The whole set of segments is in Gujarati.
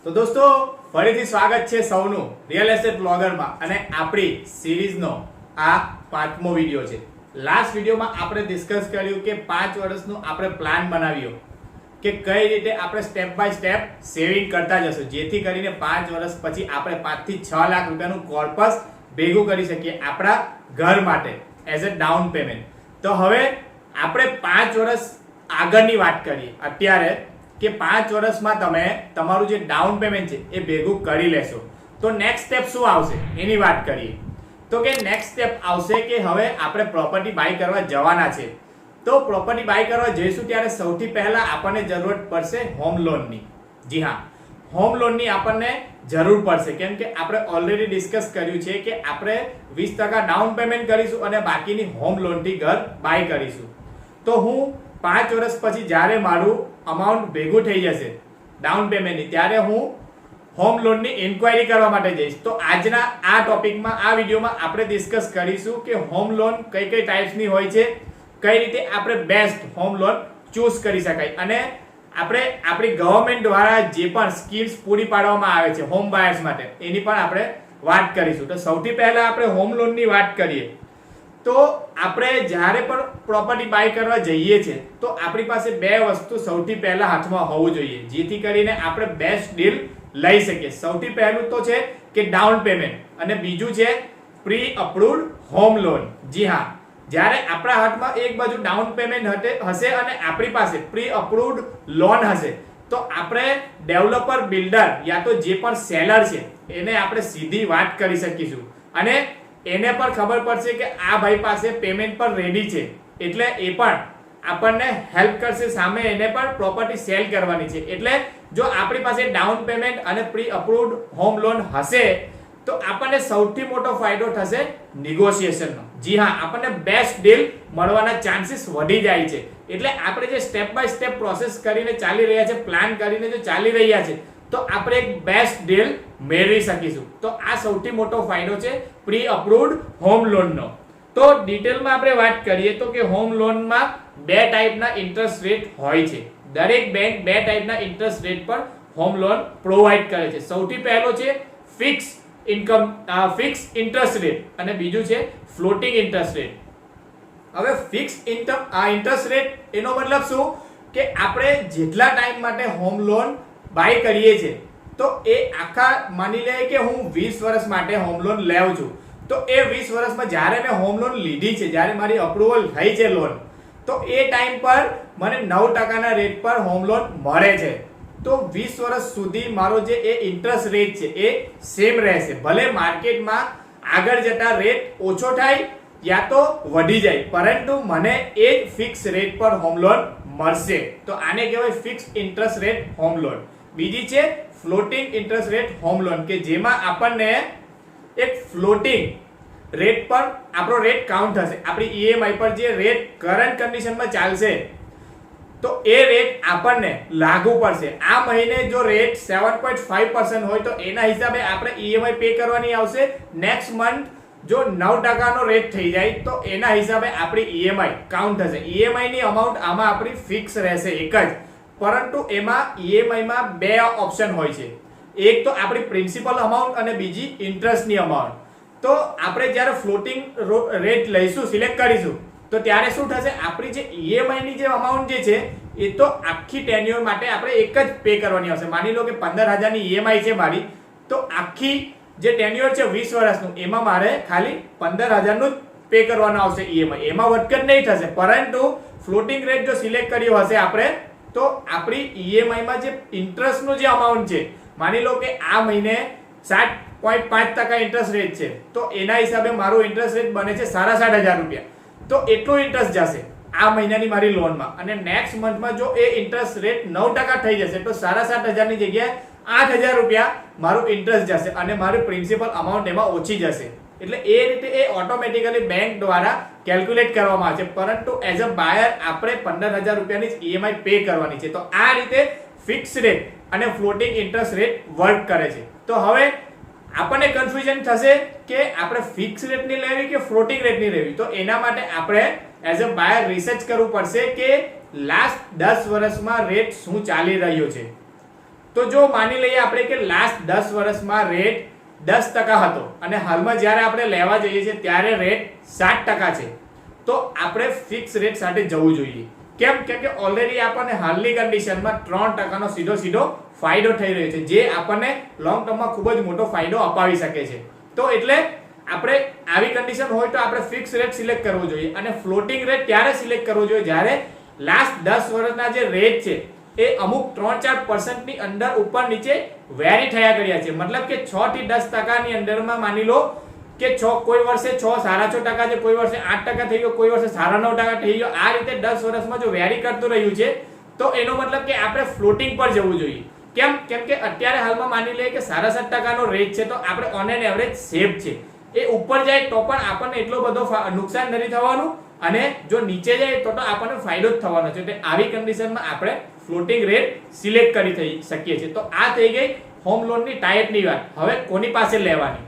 તો દોસ્તો ફરીથી સ્વાગત છે સૌનું રિયલ એસ્ટેટ બ્લોગરમાં અને આપણી સિરીઝનો આ 5મો વિડિયો છે. લાસ્ટ વિડિયોમાં આપણે ડિસ્કસ કર્યું કે 5 વર્ષનું આપણે પ્લાન બનાવ્યો કે કઈ રીતે આપણે સ્ટેપ બાય સ્ટેપ સેવિંગ કરતા જશું જેથી કરીને 5 વર્ષ પછી આપણે 5 થી 6 લાખ રૂપિયાનું કોર્પસ ભેગું કરી શકીએ આપણા ઘર માટે એઝ અ ડાઉન પેમેન્ટ. તો હવે આપણે 5 વર્ષ આગળની વાત કરીએ અત્યારે કે 5 વર્ષમાં તમે તમારું જે ડાઉન પેમેન્ટ છે એ ભેગું કરી લેશો તો નેક્સ્ટ સ્ટેપ શું આવશે એની વાત કરીએ. તો કે નેક્સ્ટ સ્ટેપ આવશે કે હવે આપણે પ્રોપર્ટી બાય કરવા જવાના છે. તો પ્રોપર્ટી બાય કરવા જઈશું ત્યારે સૌથી પહેલા આપણને જરૂરત પડશે હોમ લોનની. જી હા, હોમ લોનની આપણને જરૂર પડશે કેમ કે આપણે ઓલરેડી ડિસ્કસ કર્યું છે કે આપણે 20% ડાઉન પેમેન્ટ કરીશું અને બાકીની હોમ લોનથી ઘર બાય કરીશું. તો હું 5 વર્ષ પછી જ્યારે મારું અમાઉન્ટ ભેગું થઈ જશે ડાઉન પેમેન્ટની ત્યારે હું હોમ લોનની ઇન્ક્વાયરી કરવા માટે જઈશ. તો આજના આ ટોપિકમાં આ વિડીયોમાં આપણે ડિસ્કસ કરીશું કે હોમ લોન કઈ કઈ ટાઈપ્સની હોય છે, કઈ રીતે આપણે બેસ્ટ હોમ લોન ચૂઝ કરી શકાય અને આપણે આપણી ગવર્મેન્ટ દ્વારા જે પણ સ્કીમ્સ પૂરી પાડવામાં આવે છે હોમ બાયર્સ માટે એની પણ આપણે વાત કરીશું. તો સૌથી પહેલા આપણે હોમ લોનની વાત કરીએ તો આપણે જ્યારે પણ પ્રોપર્ટી બાય કરવા જઈએ છીએ તો આપણી પાસે બે વસ્તુ સૌથી પહેલા હાથમાં હોવું જોઈએ જેથી કરીને આપણે બેસ્ટ ડીલ લઈ શકીએ. સૌથી પહેલું તો છે કે ડાઉન પેમેન્ટ અને બીજું છે પ્રી અપ્રુવ્ડ હોમ લોન. જી હા, જ્યારે આપણા હાથમાં એક બાજુ ડાઉન પેમેન્ટ હશે અને આપણી પાસે પ્રી અપ્રુવ્ડ લોન હશે તો આપણે ડેવલપર બિલ્ડર યા તો જે પણ સેલર છે એને આપણે સીધી વાત કરી શકીશું અને એને પણ ખબર પડશે કે આ ભાઈ પાસે પેમેન્ટ પર રેડી છે એટલે એ પણ આપણને હેલ્પ કરશે સામે એને પણ પ્રોપર્ટી સેલ કરવાની છે. એટલે જો આપણી પાસે ડાઉન પેમેન્ટ અને પ્રી અપ્રુવ્ડ હોમ લોન હશે તો આપણને સૌથી મોટો ફાયદો થશે નિગોશિએશનનો. જી હા, આપણને બેસ્ટ ડીલ મળવાના ચાન્સીસ વધી જાય છે. એટલે આપણે જે સ્ટેપ બાય સ્ટેપ પ્રોસેસ કરીને ચાલી રહ્યા છે, પ્લાન કરીને જો ચાલી રહ્યા છે તો આપણે એક બેસ્ટ ડીલ મેળવી શકીશું. તો આ સૌથી મોટો ફાયદો છે પ્રી અપ્રુવ્ડ હોમ લોનનો. તો ડિટેલમાં આપણે વાત કરીએ તો કે હોમ લોનમાં બે ટાઈપના ઇન્ટરેસ્ટ રેટ હોય છે. દરેક બેંક બે ટાઈપના ઇન્ટરેસ્ટ રેટ પર હોમ લોન પ્રોવાઈડ કરે છે. સૌથી પહેલો છે ફિક્સ ઇન્ટરેસ્ટ રેટ અને બીજું છે ફ્લોટિંગ ઇન્ટરેસ્ટ રેટ. હવે ફિક્સ ઇન્ટરેસ્ટ રેટ એનો મતલબ શું કે આપણે જેટલા ટાઈમ માટે હોમ લોન બાય કરીએ છીએ તો એ આખા માની લે કે હું 20 વર્ષ માટે હોમ લોન લેવું છું તો એ 20 વર્ષમાં જ્યારે મેં હોમ લોન લીધી છે, જ્યારે મારી અપ્રુવલ થઈ છે લોન તો એ ટાઈમ પર મને 9% રેટ પર હોમ લોન મળે છે. તો 20 વર્ષ સુધી મારો જે એ ઇન્ટરેસ્ટ રેટ છે એ સેમ રહેશે. ભલે માર્કેટમાં આગળ જતા રેટ ઓછો થાય યા તો વધી જાય પરંતુ મને એ જ ફિક્સ રેટ પર હોમ લોન મળશે. તો આને કહેવાય fix interest rate home loan. બીજી છે floating interest rate home loan કે જેમાં આપણને એક ફ્લોટિંગ રેટ પર આપણો રેટ કાઉન્ટ થશે. આપણી ઈએમઆઈ પર જે રેટ કરંટ કન્ડિશનમાં ચાલશે તો એ રેટ આપણને લાગુ પડશે. આ મહિને જો રેટ 7.5% હોય તો એના હિસાબે આપણે ઈએમઆઈ પે કરવાની આવશે. નેક્સ્ટ મંથ જો 9% નો રેટ થઈ જાય તો એના હિસાબે આપણી ઈએમઆઈ કાઉન્ટ થશે. ઈએમઆઈ ની અમાઉન્ટ આમાં આપણી ફિક્સ રહેશે એક જ, પરંતુ એમાં ઈએમઆઈ માં બે ઓપ્શન હોય છે. એક તો આપણી પ્રિન્સિપલ અમાઉન્ટ અને બીજી ઇન્ટરેસ્ટની અમાઉન્ટ. તો આપણે જ્યારે ફ્લોટિંગ રેટ લઈશું, સિલેક્ટ કરીશું તો ત્યારે શું થશે આપણી જે ઈએમઆઈ ની જે અમાઉન્ટ જે છે એ તો આખી ટેન્યુઅર માટે આપણે એક જ પે કરવાની આવશે. માની લો કે 15,000 ની ઈએમઆઈ છે મારી તો આખી જે ટેન્યુઅર છે 20 વર્ષનું એમાં મારે ખાલી 15,000 નું પે કરવાનું આવશે ઈએમઆઈ. એમાં વધઘટ નહીં થશે. પરંતુ ફ્લોટિંગ રેટ જો સિલેક્ટ કર્યો હશે આપણે તો આપણી ઈએમઆઈ માં જે ઇન્ટરેસ્ટનું જે અમાઉન્ટ છે માની લો કે આ મહિને 7.5% ઇન્ટરેસ્ટ રેટ છે તો એના હિસાબે મારું ઇન્ટરેસ્ટ રેટ બને છે 67,000 રૂપિયા. તો એટલું ઇન્ટરેસ્ટ જશે આ મહિનાની મારી લોનમાં અને નેક્સ્ટ મંથમાં જો એ ઇન્ટરેસ્ટ રેટ 9% થઈ જશે તો 67,000 ની જગ્યાએ 8,000 રૂપિયા મારું ઇન્ટરેસ્ટ જશે અને મારું પ્રિન્સિપલ અમાઉન્ટ એમાં ઓછી જશે. એટલે એ રીતે એ ઓટોમેટિકલી બેંક દ્વારા કેલ્ક્યુલેટ કરવામાં આવે છે. પરંતુ એઝ અ બાયર આપણે 15,000 રૂપિયાની જ ઈએમઆઈ પે કરવાની છે. તો આ રીતે ફિક્સ રેટ અને ફ્લોટિંગ ઇન્ટરેસ્ટ રેટ વર્ક કરે છે. તો હવે આપણને કન્ફ્યુઝન થશે કે આપણે ફિક્સ રેટની લેવી કે ફ્લોટિંગ રેટની લેવી. તો એના માટે આપણે એઝ અ બાયર રિસર્ચ કરવું પડશે કે લાસ્ટ 10 વર્ષમાં રેટ શું ચાલી રહ્યો છે. તો જો માની લઈએ આપણે કે લાસ્ટ 10 વર્ષમાં રેટ 10% હતો અને હાલમાં જ્યારે આપણે લેવા જઈએ છીએ ત્યારે રેટ 7% છે, તો આપણે ફિક્સ રેટ સાથે જવું જોઈએ. કેમ કે ઓલરેડી આપણને હાલની કન્ડિશનમાં 3% નો સીધો ફાયદો થઈ રહ્યો છે, જે આપણને લોંગ ટર્મમાં ખૂબ જ મોટો ફાયદો અપાવી શકે છે. તો એટલે આપણે આવી કન્ડિશન હોય તો આપણે ફિક્સ રેટ સિલેક્ટ કરવો જોઈએ અને ફ્લોટિંગ રેટ ત્યારે સિલેક્ટ કરવો જોઈએ જ્યારે લાસ્ટ 10 વર્ષના જે રેટ છે એ અમુક 3-4% ની અંદર ઉપર નીચે વેરી થયા કર્યા છે. મતલબ કે 6 થી 10% ની અંદરમાં માની લો કે કોઈ વર્ષે 6.6% છે, કોઈ વર્ષે 8% થઈ ગયો, કોઈ વર્ષે 9.5% થઈ ગયો. આ રીતે 10 વર્ષમાં જો વેરી કરતું રહ્યું છે તો એનો મતલબ કે આપણે ફ્લોટિંગ પર જવું જોઈએ. કેમ કે અત્યારે હાલમાં માની લઈએ કે 7.5% નો રેટ છે, તો આપણે ઓન એન એવરેજ સેફ છે. એ ઉપર જાય તો પણ આપણને એટલો બધો નુકસાન નથી થવાનું અને જો નીચે જાય તો આપણને ફાયદો જ થવાનો છે. એટલે આવી કન્ડિશનમાં આપણે ફ્લોટિંગ રેટ સિલેક્ટ કરી થઈ શકીએ છીએ. તો આ થઈ ગઈ હોમ લોનની ટાઈપની વાત. હવે કોની પાસે લેવાની?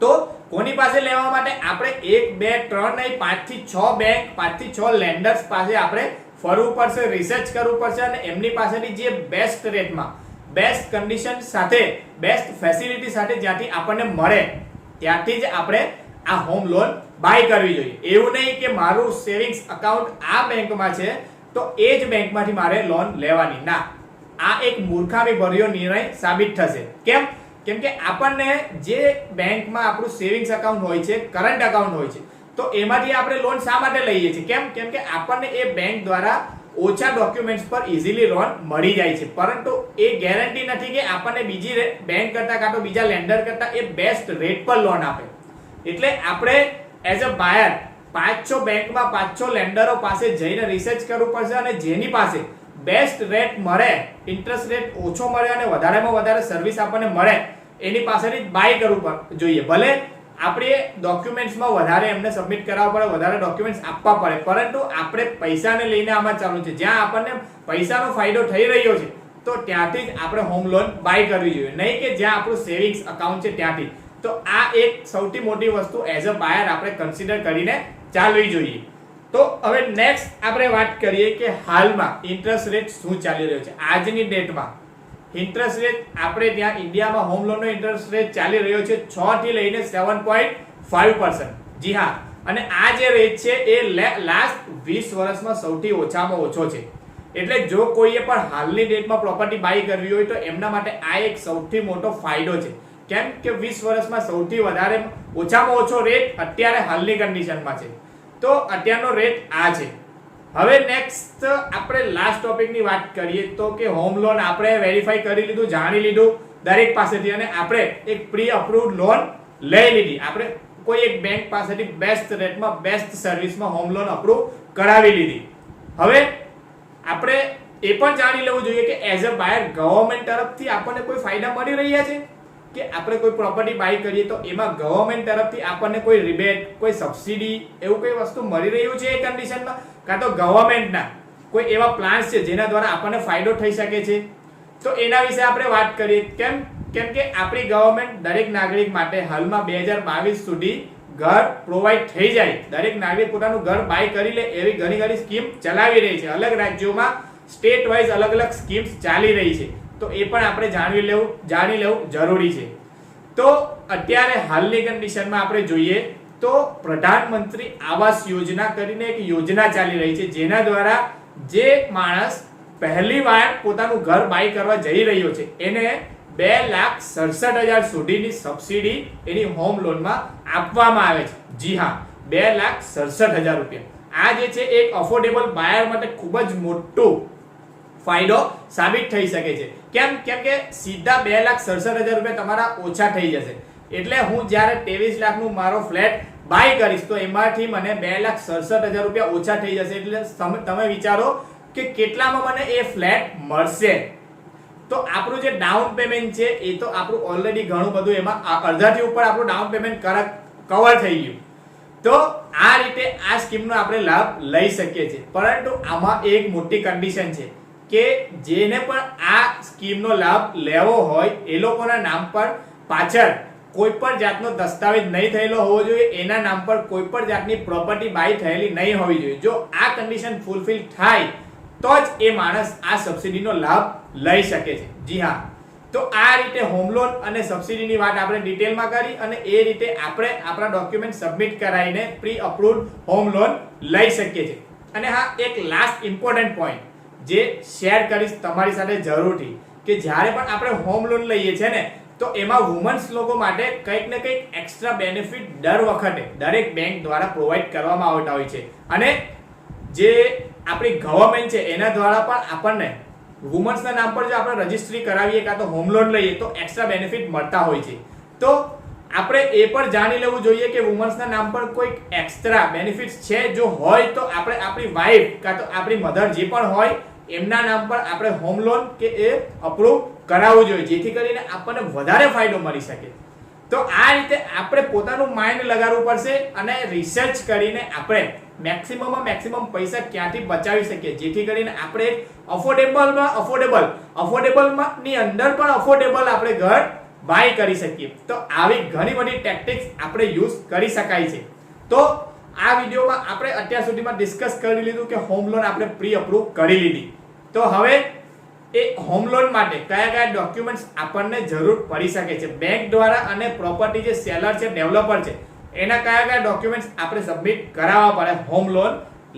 તો કોની પાસે લેવા માટે આપણે 1 2 3 નહીં 5 થી 6 બેંક 5 થી 6 લેન્ડર્સ પાસે આપણે ફરવું પડશે, રિસર્ચ કરવું પડશે અને એમની પાસેથી જે બેસ્ટ રેટમાં, બેસ્ટ કન્ડિશન સાથે, બેસ્ટ ફેસિલિટી સાથે જ્યાંથી આપણને મળે ત્યાંથી જ આપણે આ હોમ લોન બાય કરવી જોઈએ. એવું નહીં કે મારું સેવિંગ્સ અકાઉન્ટ આ બેંકમાં છે તો એ જ બેંકમાંથી મારે લોન લેવાની. ના, આ એક મૂર્ખામી ભર્યો નિર્ણય સાબિત થશે. કેમ કે આપણને જે બેંકમાં આપણું સેવિંગ્સ અકાઉન્ટ હોય છે, કરંટ અકાઉન્ટ હોય છે, તો એમાંથી આપણે લોન શા માટે લઈએ છીએ? કેમ કે આપણને એ બેંક દ્વારા ઓછા ડોક્યુમેન્ટ્સ પર ઇઝીલી લોન મળી જાય છે, પરંતુ એ ગેરંટી નથી કે આપણને બીજી બેંક કરતા કાં તો બીજા લેન્ડર કરતા એ બેસ્ટ રેટ પર લોન આપે. એટલે આપણે એઝ અ બાયર 5-6 બેંકમાં 5-6 લેન્ડરો પાસે જઈને રિસર્ચ કરવું પડશે અને જેની પાસે બેસ્ટ રેટ મળે, ઇન્ટરેસ્ટ રેટ ઓછો મળે અને વધારેમાં વધારે સર્વિસ આપણને મળે એની પાસેથી જ બાય કરવું જોઈએ. ભલે આપણે ડોક્યુમેન્ટ્સમાં વધારે એમને સબમિટ કરાવવા પડે, વધારે ડોક્યુમેન્ટ્સ આપવા પડે, પરંતુ આપણે પૈસાને લઈને આમાં ચાલુ છે. જ્યાં આપણને પૈસાનો ફાયદો થઈ રહ્યો છે તો ત્યાંથી જ આપણે હોમ લોન બાય કરવી જોઈએ, નહીં કે જ્યાં આપણું સેવિંગ્સ અકાઉન્ટ છે ત્યાંથી. તો આ એક સૌથી મોટી વસ્તુ એઝ અ બાયર આપણે કન્સિડર કરીને ચાલવી જોઈએ. તો હવે નેક્સ્ટ આપણે વાત કરીએ કે હાલમાં ઇન્ટરેસ્ટ રેટ શું ચાલી રહ્યો છે. આજની ડેટમાં ઇન્ટરેસ્ટ રેટ આપણે ત્યાં ઇન્ડિયામાં હોમ લોનનો ઇન્ટરેસ્ટ રેટ ચાલી રહ્યો છે 6 થી લઈને 7.5%. જી હા, અને આ જે રેટ છે એ લાસ્ટ 20 વર્ષમાં સૌથી ઓછામાં ઓછો છે. એટલે જો કોઈએ પણ હાલની ડેટમાં પ્રોપર્ટી બાય કરવી હોય તો એમના માટે આ એક સૌથી મોટો ફાયદો છે. કેમ કે 20 વર્ષમાં સૌથી વધારે ઓછામાં ઓછો રેટ અત્યારે હાલની કન્ડિશનમાં છે. તો અત્યારનો રેટ આ છે. હવે નેક્સ્ટ આપણે લાસ્ટ ટોપિકની વાત કરીએ તો કે હોમ લોન આપણે વેરીફાઈ કરી લીધું, જાણી લીધું દરેક પાસેથી અને આપણે એક પ્રી અપ્રુવ્ડ લોન લઈ લીધી. આપણે કોઈ એક બેંક પાસેથી બેસ્ટ રેટમાં, બેસ્ટ સર્વિસમાં હોમ લોન અપ્રૂવ કરાવી લીધી. હવે આપણે એ પણ જાણી લેવું જોઈએ કે એઝ અ બાયર ગવર્નમેન્ટ તરફથી આપણને કોઈ ફાયદા મળી રહ્યા છે કે આપણે કોઈ પ્રોપર્ટી બાય કરીએ તો એમાં ગવર્નમેન્ટ તરફથી આપણને કોઈ રિબેટ, કોઈ સબસિડી એવું કોઈ વસ્તુ મળી રહ્યું છે એ કન્ડિશનમાં, કાં તો ગવર્નમેન્ટના કોઈ એવા પ્લાન્સ છે જેના દ્વારા આપણને ફાયદો થઈ શકે છે. તો એના વિશે આપણે વાત કરીએ. કેમ કે આપણી ગવર્નમેન્ટ દરેક નાગરિક માટે હાલમાં 2022 સુધી ઘર પ્રોવાઈડ થઈ જાય, દરેક નાગરિક પોતાનું ઘર બાય કરી લે એવી ઘણી સ્કીમ ચલાવી રહી છે. અલગ રાજ્યોમાં સ્ટેટ વાઇઝ અલગ અલગ સ્કીમ્સ ચાલી રહી છે. તો એ પણ આપણે જાણી લેવું જરૂરી છે. તો અત્યારે હાલની કન્ડિશનમાં આપણે જોઈએ તો પ્રધાનમંત્રી આવાસ યોજના કરીને એક યોજના ચાલી રહી છે, જેના દ્વારા જે માણસ પહેલી વાર પોતાનું ઘર બાય કરવા જઈ રહ્યો છે એને 2,67,000 સુધીની સબસિડી એની હોમ લોનમાં આપવામાં આવે છે. જી હા, 2,67,000 રૂપિયા. આ જે છે એક અફોર્ડેબલ બાયર માટે ખૂબ જ મોટું ફાયદો સાબિત થઈ શકે છે. કેમ કે સીધા 2,67,000 રૂપિયા તમારા ઓછા થઈ જશે. એટલે હું જ્યારે 23 લાખનું મારો ફ્લેટ બાય કરીશ તો એમાંથી મને 2,67,000 રૂપિયા ઓછા થઈ જશે. એટલે તમે વિચારો કે કેટલામાં મને એ ફ્લેટ મળશે. તો આપણું જે ડાઉન પેમેન્ટ છે એ તો આપણું ઓલરેડી ઘણું બધું એમાં અડધાથી ઉપર આપણું ડાઉન પેમેન્ટ કવર થઈ ગયું. તો આ રીતે આ સ્કીમનો આપણે લાભ લઈ શકીએ છીએ. પરંતુ આમાં એક મોટી કન્ડિશન છે કે જેને પણ આ સ્કીમનો લાભ લેવો હોય એ લોકોના નામ પર પાછળ કોઈ પણ જાતનો દસ્તાવેજ નહીં થયેલો હોવો જોઈએ, એના નામ પર કોઈ પણ જાતની પ્રોપર્ટી બાય થયેલી નહીં હોવી જોઈએ. જો આ કન્ડિશન ફૂલફિલ થાય તો જ એ માણસ આ સબસિડીનો લાભ લઈ શકે છે. જી હા, તો આ રીતે હોમ લોન અને સબસિડીની વાત આપણે ડિટેલમાં કરી અને એ રીતે આપણે આપણા ડોક્યુમેન્ટ સબમિટ કરાવીને પ્રી અપ્રુવ્ડ હોમ લોન લઈ શકીએ છીએ. અને હા, એક લાસ્ટ ઇમ્પોર્ટન્ટ પોઈન્ટ જે શેર કરીશ તમારી સાથે જરૂરથી, કે જ્યારે પણ આપણે હોમ લોન લઈએ છીએ ને, તો એમાં વુમન્સ લોકો માટે કંઈક ને કંઈક એક્સ્ટ્રા બેનિફિટ દર વખતે દરેક બેંક દ્વારા પ્રોવાઈડ કરવામાં આવતા હોય છે. અને જે આપણી ગવર્મેન્ટ છે એના દ્વારા પણ આપણને વુમન્સના નામ પર જો આપણે રજીસ્ટ્રી કરાવીએ કાં તો હોમ લોન લઈએ તો એક્સ્ટ્રા બેનિફિટ મળતા હોય છે. તો આપણે એ પણ જાણી લેવું જોઈએ કે વુમન્સના નામ પર કોઈ એક્સ્ટ્રા બેનિફિટ્સ છે. જો હોય તો આપણે આપણી વાઈફ કાં તો આપણી મધર જે પણ હોય એમના નામ પર આપણે હોમ લોન કે એ અપ્રૂવ કરાવવું જોઈએ, જેથી કરીને આપણને વધારે ફાયદો મળી શકે. તો આ રીતે આપણે પોતાનું માઇન્ડ લગાડવું પડશે અને રિસર્ચ કરીને આપણે મેક્સિમમ પૈસા ક્યાંથી બચાવી શકીએ, જેથી કરીને આપણે અફોર્ડેબલ ની અંદર પણ અફોર્ડેબલ આપણે ઘર બાય કરી શકીએ. તો આવી ઘણી બધી ટેક્ટિક્સ આપણે યુઝ કરી શકાય છે. તો આ વિડીયોમાં આપણે અત્યાર સુધીમાં ડિસ્કસ કરી લીધું કે હોમ લોન આપણે પ્રી અપ્રૂવ કરી લીધી. તો હવે એ હોમ લોન માટે કયા કયા ડોક્યુમેન્ટ્સ આપણને જરૂર પડી શકે છે બેંક દ્વારા, અને પ્રોપર્ટી જે સેલર છે, ડેવલપર છે, એના કયા કયા ડોક્યુમેન્ટ્સ આપણે સબમિટ કરાવવા પડે હોમ લોન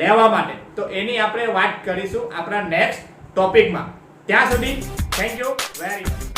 લેવા માટે. તો એની આપણે વાત કરીશું આપણા નેક્સ્ટ ટોપિકમાં. ત્યાં સુધી થેન્ક યુ વેરી મચ.